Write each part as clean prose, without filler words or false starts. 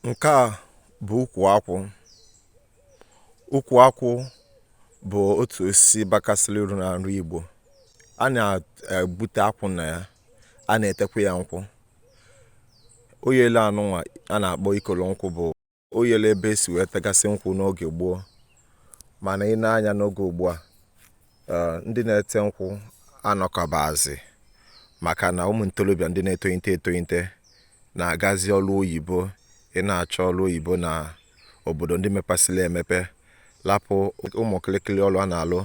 Nke a bụ ukwu akwụ. Ukwu akwụ bụ otu osisi bakasịrị uru na nri Igbo. A na-egbute akwụ na ya, a na-etekwa ya nkwụ. Oyele anụnwa a na-akpọ Ịkoro Nkwu bụ oyele ebe esi wee tegasị nkwụ n'oge gboo. Mana ị na-anya n'oge ugbu a, ndị na-ete nkwụ anọkọbazi maka na ụmụ ntorobịa ndị na-etointe na-agazi ọrụ oyibo. Ị na-achọ ọrụ oyibo na obodo ndị mepasịrị emepe, lapụ ụmụ kịrịkịrị ọrụ a na-alụ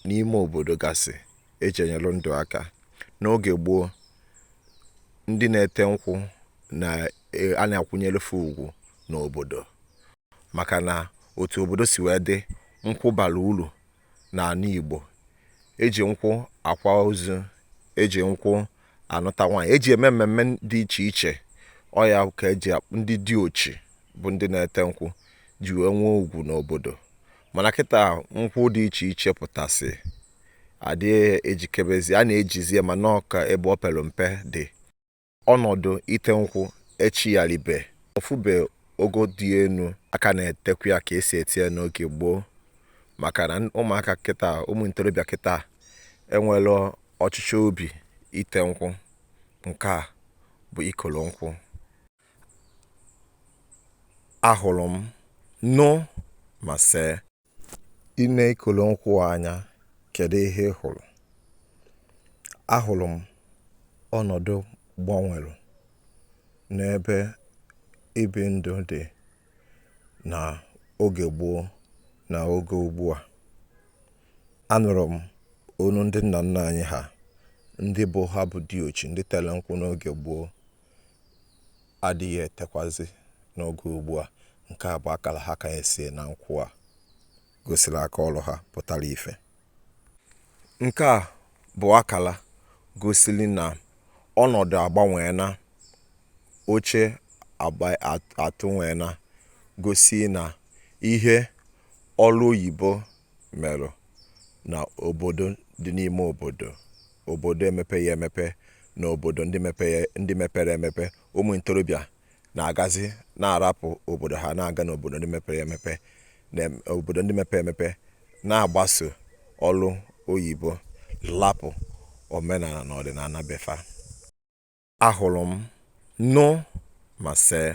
n'ime obodo gasị eji enyere ndụ aka. N'oge gboo, ndị na-ete nkwụ a na-akwụnyerefe ugwu n'obodo maka na otu obodo si wee dị. Nkwụ bara uru n'ala Igbo. Eji nkwụ akwa ozu, eji nkwụ anụta nwaanyị, eji eme mmemme dị iche iche. Ọ ya ka eji ndị dị ochi bụ ndị na-ete nkwụ ji wee nwee ugwu n'obodo. Mana kịta nkwụ dị iche iche pụtasị, adịghị ejikebezi, a na-ejizie ma n'ọka ebe ọ pere mpe dị. Ọnọdụ ite nkwụ echigharibe, ofube ogo dị elu aka na-etekwa ya ka esi eti ya n'oge gboo, maka na ụmụaka kịta, ụmụ ntorobịa kịta enwere ọchịchọ obi ite nkwụ. Nke a bụ Ịkoro Nkwu. Ahụrụ m, nụ ma see. Ine Ịkoro Nkwu anya, kedu ihe ị hụrụ? Ahụrụ m ọnọdụ gbanwere n'ebe ibi ndụ dị na oge gboo na oge ugbu a. Anụrụ m onu ndị nna nna anyị ha, ndị bụ ha bụ dị ochi, ndị tere nkwụ n'oge gboo adịghị etekwazi n'oge ugbu a. Nke a bụ akara ha ka esi na nkwụ a gosiri aka ọrụ ha pụtara ife. Nke a bụ akara gosiri na ọnọdụ agbanweela, oche atụnweela, gosi na ihe ọrụ oyibo merụ na obodo dị n'ime obodo emepeghị emepe na obodo ndị mepere emepe. Ụmụ ntorobịa na-agazi na-arapụ obodo ha na-aga n'obodo ndị mepere emepe, na obodo ndị mepere emepe na-agbaso ọrụ oyibo, lapụ omenala na ọdịnala befa. Ahụrụ m, nụ ma see.